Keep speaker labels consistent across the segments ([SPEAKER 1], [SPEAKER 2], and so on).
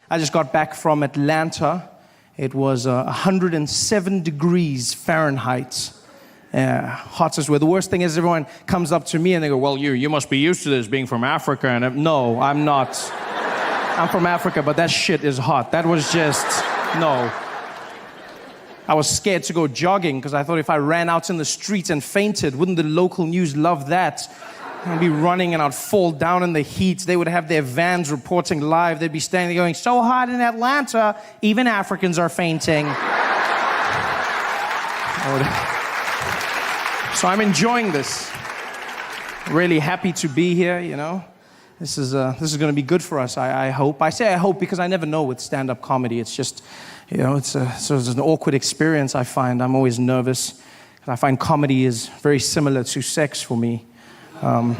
[SPEAKER 1] I just got back from Atlanta. It was 107 degrees Fahrenheit. Hot as well. The worst thing is everyone comes up to me and they go, well, you must be used to this being from Africa. And no, I'm not. I'm from Africa, but that shit is hot. That was just, no. I was scared to go jogging because I thought if I ran out in the streets and fainted, wouldn't the local news love that? I'd be running and I'd fall down in the heat. They would have their vans reporting live. They'd be standing there going, so hot in Atlanta, even Africans are fainting. So I'm enjoying this. Really happy to be here, you know. This is going to be good for us, I hope. I say I hope because I never know with stand-up comedy. It's just, you know, it's an awkward experience, I find. I'm always nervous. I find comedy is very similar to sex for me. Well,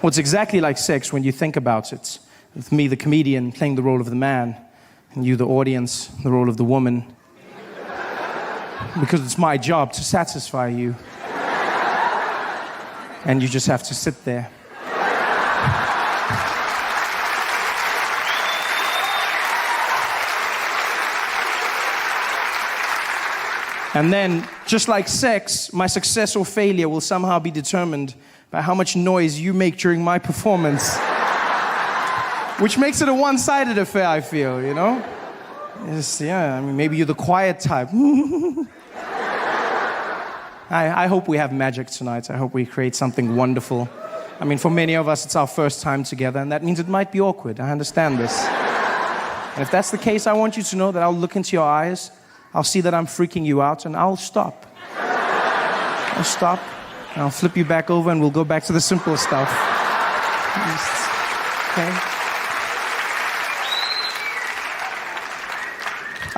[SPEAKER 1] it's exactly like sex when you think about it. With me, the comedian, playing the role of the man, and you, the audience, the role of the woman. Because it's my job to satisfy you. And you just have to sit there. And then, just like sex, my success or failure will somehow be determined by how much noise you make during my performance. Which makes it a one-sided affair, I feel, you know? I mean, maybe you're the quiet type. I hope we have magic tonight. I hope we create something wonderful. I mean, for many of us, it's our first time together, and that means it might be awkward. I understand this. And if that's the case, I want you to know that I'll look into your eyes, I'll see that I'm freaking you out, and I'll stop. I'll stop, and I'll flip you back over, and we'll go back to the simple stuff. Okay?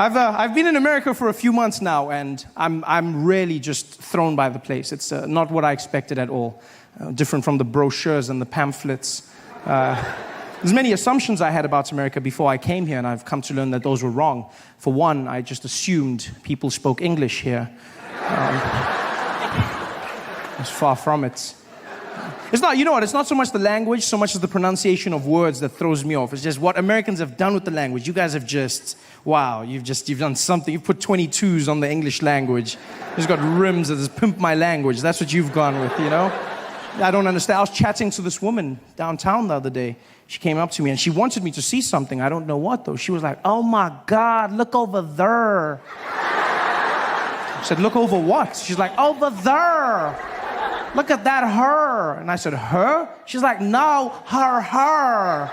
[SPEAKER 1] I've been in America for a few months now, and I'm really just thrown by the place. It's not what I expected at all. Different from the brochures and the pamphlets. There's many assumptions I had about America before I came here, and I've come to learn that those were wrong. For one, I just assumed people spoke English here. It's far from it. It's not, you know what, it's not so much the language, so much as the pronunciation of words that throws me off. It's just what Americans have done with the language. You guys have just, wow, you've done something. You've put 22s on the English language. You've got rims that says, pimp my language. That's what you've gone with, you know? I don't understand. I was chatting to this woman downtown the other day. She came up to me and she wanted me to see something. I don't know what, though. She was like, oh my God, look over there. I said, look over what? She's like, over there. Look at that her. And I said, her? She's like, no, her.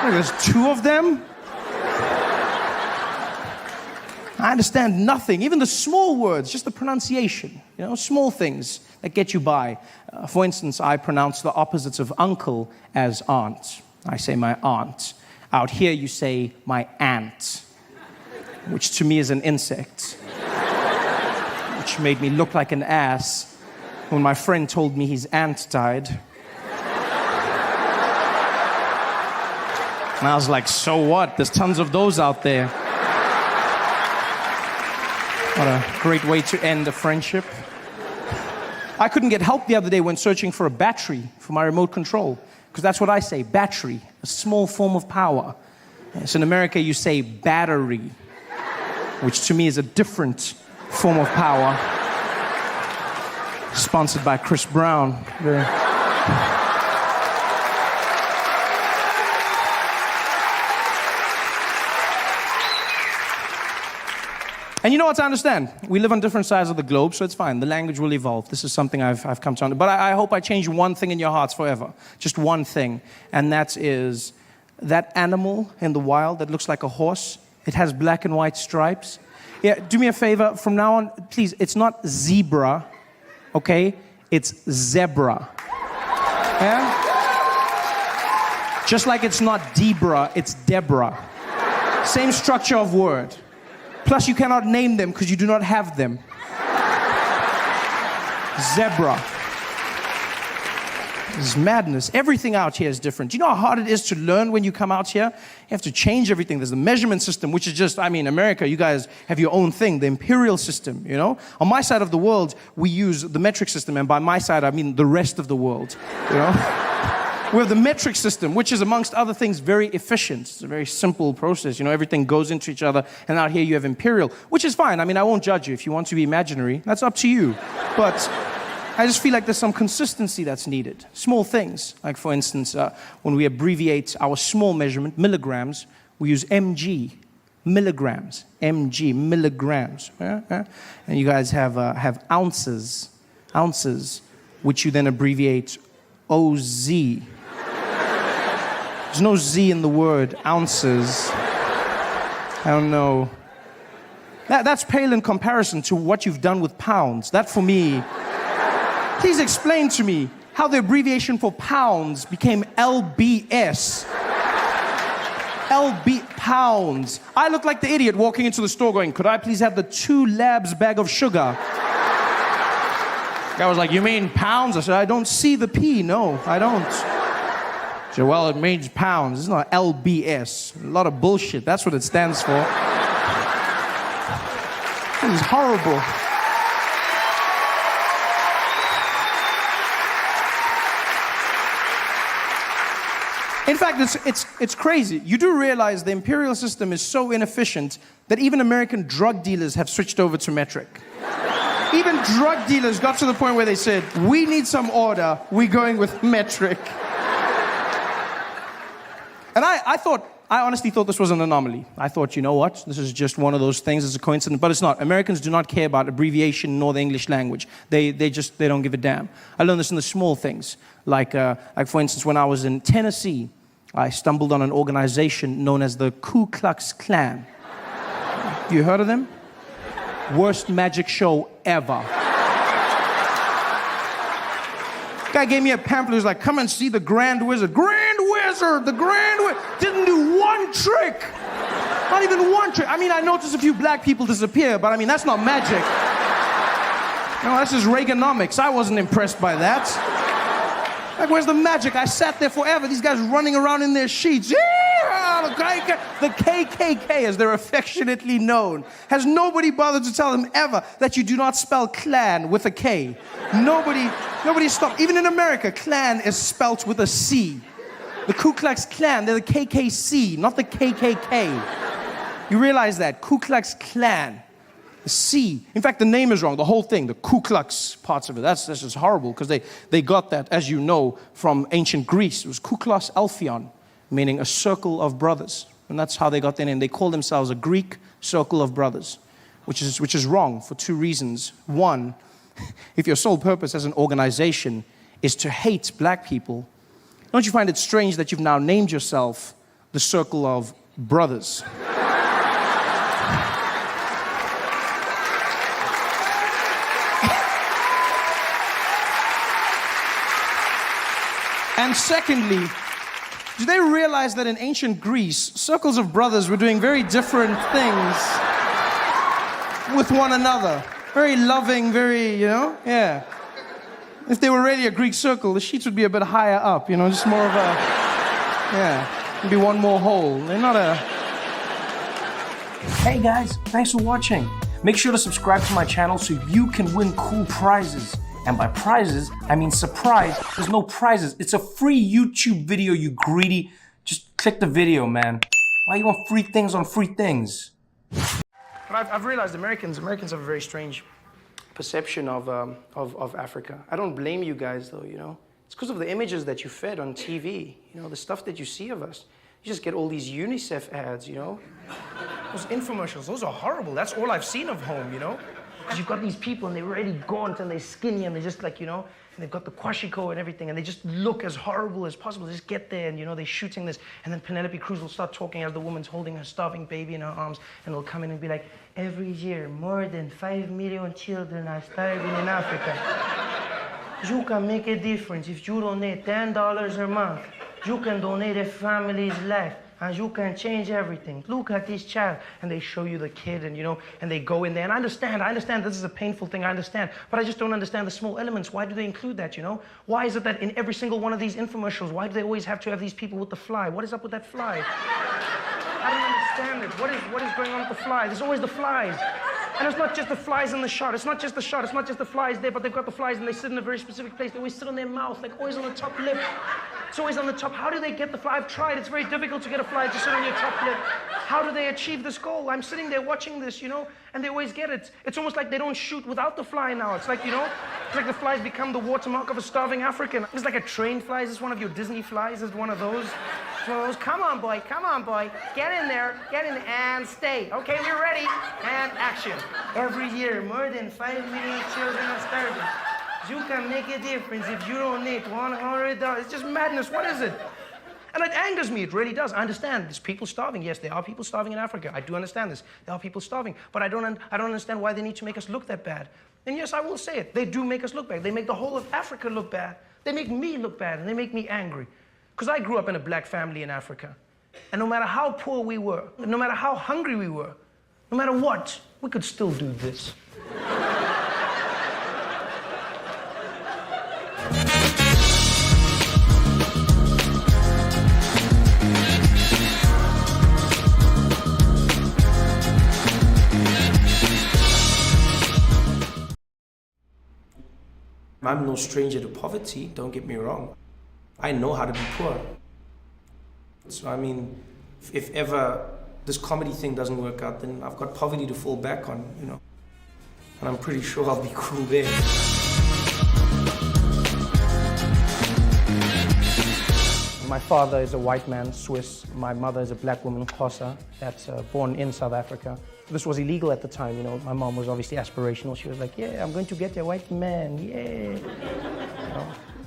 [SPEAKER 1] There's two of them? I understand nothing, even the small words, just the pronunciation, you know, small things that get you by. For instance, I pronounce the opposites of uncle as aunt. I say my aunt. Out here, you say my aunt, which to me is an insect, which made me look like an ass when my friend told me his aunt died. And I was like, so what? There's tons of those out there. What a great way to end a friendship. I couldn't get help the other day when searching for a battery for my remote control, because that's what I say, battery, a small form of power. So in America, you say battery, which to me is a different form of power. Sponsored by Chris Brown. And you know what, I understand. We live on different sides of the globe, so it's fine. The language will evolve. This is something I've come to understand. But I hope I change one thing in your hearts forever. Just one thing. And that is that animal in the wild that looks like a horse. It has black and white stripes. Yeah, do me a favor. From now on, please, it's not zebra, okay? It's zebra. Yeah? Just like it's not Debra, it's Deborah. Same structure of word. Plus, you cannot name them because you do not have them. Zebra. This is madness. Everything out here is different. Do you know how hard it is to learn when you come out here? You have to change everything. There's the measurement system, which is just, I mean, America, you guys have your own thing, the Imperial system, you know? On my side of the world, we use the metric system, and by my side, I mean the rest of the world, you know? We have the metric system, which is, amongst other things, very efficient. It's a very simple process. You know, everything goes into each other. And out here you have Imperial, which is fine. I mean, I won't judge you. If you want to be imaginary, that's up to you. But I just feel like there's some consistency that's needed. Small things. Like, for instance, when we abbreviate our small measurement, milligrams, we use mg. Milligrams. Mg. Milligrams. And you guys have ounces. Ounces, which you then abbreviate OZ. There's no Z in the word ounces. I don't know. That's pale in comparison to what you've done with pounds. That, for me, please explain to me how the abbreviation for pounds became LBS. Pounds. I look like the idiot walking into the store going, could I please have the 2 labs bag of sugar? Guy was like, you mean pounds? I said, I don't see the P. No, I don't. He said, well, it means pounds. It's not LBS. A lot of bullshit. That's what it stands for. This is horrible. In fact, it's crazy. You do realize the imperial system is so inefficient that even American drug dealers have switched over to metric. Even drug dealers got to the point where they said, we need some order, we're going with metric. And I honestly thought this was an anomaly. I thought, you know what, this is just one of those things, it's a coincidence, but it's not. Americans do not care about abbreviation nor the English language. They don't give a damn. I learned this in the small things. Like for instance, when I was in Tennessee, I stumbled on an organization known as the Ku Klux Klan. You heard of them? Worst magic show ever. Guy gave me a pamphlet. He was like, come and see the Grand Wizard. Grand Wizard! The Grand Wizard! Didn't do one trick! Not even one trick. I mean, I noticed a few black people disappear, but I mean, that's not magic. No, that's just Reaganomics. I wasn't impressed by that. Like, where's the magic? I sat there forever. These guys running around in their sheets. Yeah! The KKK, as they're affectionately known, has nobody bothered to tell them ever that you do not spell clan with a K. Nobody stopped. Even in America, clan is spelt with a C. The Ku Klux Klan, they're the KKC, not the KKK. You realize that? Ku Klux Klan. The C. In fact, the name is wrong. The whole thing, the Ku Klux parts of it. That's just horrible because they got that, as you know, from ancient Greece. It was Ku Klux Alphion, meaning a circle of brothers. And that's how they got their name. They call themselves a Greek circle of brothers, which is wrong for 2 reasons. One, if your sole purpose as an organization is to hate black people, don't you find it strange that you've now named yourself the Circle of Brothers? And secondly, do they realize that in ancient Greece, circles of brothers were doing very different things with one another? Very loving, very, yeah. If they were really a Greek circle, the sheets would be a bit higher up, just more of a, yeah, maybe one more hole. They're not a... Hey guys, thanks for watching. Make sure to subscribe to my channel so you can win cool prizes. And by prizes, I mean surprise. There's no prizes. It's a free YouTube video, you greedy. Just click the video, man. Why you want free things on free things? But I've realized Americans have a very strange perception of Africa. I don't blame you guys, though, It's because of the images that you fed on TV, the stuff that you see of us. You just get all these UNICEF ads, Those infomercials, those are horrible. That's all I've seen of home, Because you've got these people and they're really gaunt and they're skinny and they're just like, and they've got the kwashiko and everything and they just look as horrible as possible. They just get there and, they're shooting this. And then Penelope Cruz will start talking as the woman's holding her starving baby in her arms and they'll come in and be like, every year, more than 5 million children are starving in Africa. You can make a difference if you donate $10 a month. You can donate a family's life. And you can change everything. Look at this child. And they show you the kid and, and they go in there. And I understand this is a painful thing, I understand. But I just don't understand the small elements. Why do they include that, Why is it that in every single one of these infomercials, why do they always have to have these people with the fly? What is up with that fly? I don't understand it. What is going on with the fly? There's always the flies. And it's not just the flies in the shot. It's not just the shot. It's not just the flies there, but they've got the flies and they sit in a very specific place. They always sit on their mouth, like always on the top lip. It's always on the top. How do they get the fly? I've tried. It's very difficult to get a fly to sit on your top lip. How do they achieve this goal? I'm sitting there watching this, and they always get it. It's almost like they don't shoot without the fly now. It's like, it's like the flies become the watermark of a starving African. It's like a trained fly. Is this one of your Disney flies? Is it one of those? It's one of those. Come on, boy. Get in there, and stay. Okay, we're ready, and action. Every year, more than 5 million children are starving. You can make a difference if you donate $100. It's just madness. What is it? And it angers me. It really does. I understand. There's people starving. Yes, there are people starving in Africa. I do understand this. There are people starving. But I don't understand why they need to make us look that bad. And yes, I will say it. They do make us look bad. They make the whole of Africa look bad. They make me look bad, and they make me angry. Because I grew up in a black family in Africa. And no matter how poor we were, no matter how hungry we were, no matter what, we could still do this. I'm no stranger to poverty, don't get me wrong. I know how to be poor. So, I mean, if ever this comedy thing doesn't work out, then I've got poverty to fall back on, And I'm pretty sure I'll be cool there. My father is a white man, Swiss. My mother is a black woman, Xhosa, that's born in South Africa. This was illegal at the time, My mom was obviously aspirational. She was like, yeah, I'm going to get a white man, yeah.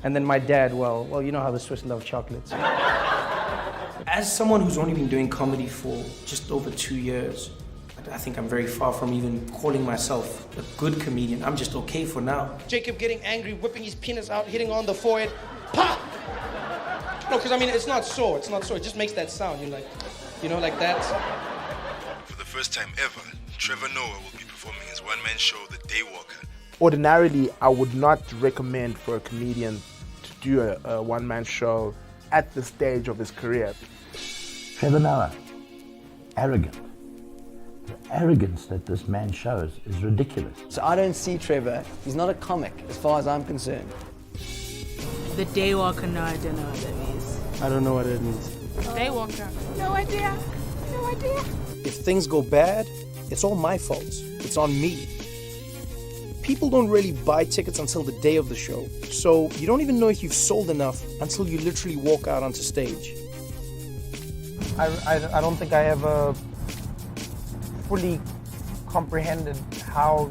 [SPEAKER 1] And then my dad, well, you know how the Swiss love chocolates. As someone who's only been doing comedy for just over 2 years, I think I'm very far from even calling myself a good comedian. I'm just okay for now. Jacob getting angry, whipping his penis out, hitting on the forehead, pop! No, because it's not sore, it just makes that sound, like that.
[SPEAKER 2] For the first time ever, Trevor Noah will be performing his one-man show, The Daywalker.
[SPEAKER 3] Ordinarily, I would not recommend for a comedian to do a one-man show at this stage of his career.
[SPEAKER 4] Trevor Noah, arrogant. The arrogance that this man shows is ridiculous.
[SPEAKER 5] So I don't see Trevor, he's not a comic as far as I'm concerned.
[SPEAKER 6] The Daywalker, no, I don't know what that means.
[SPEAKER 1] I don't know what it means.
[SPEAKER 6] Daywalker, no idea.
[SPEAKER 1] If things go bad, it's all my fault. It's on me. People don't really buy tickets until the day of the show. So you don't even know if you've sold enough until you literally walk out onto stage. I don't think I ever fully comprehended how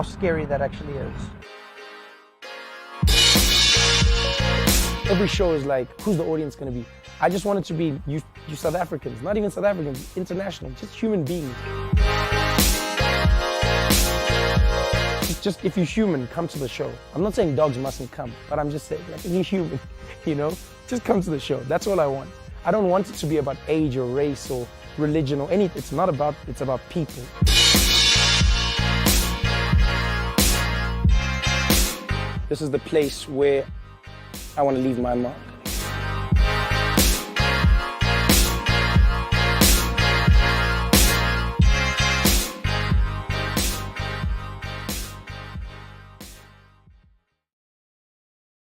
[SPEAKER 1] scary that actually is. Every show is like, who's the audience going to be? I just want it to be you South Africans, not even South Africans, international, just human beings. Just if you're human, come to the show. I'm not saying dogs mustn't come, but I'm just saying, like, if you're human, just come to the show. That's all I want. I don't want it to be about age or race or religion or anything. It's about people. This is the place where I want to leave my mark.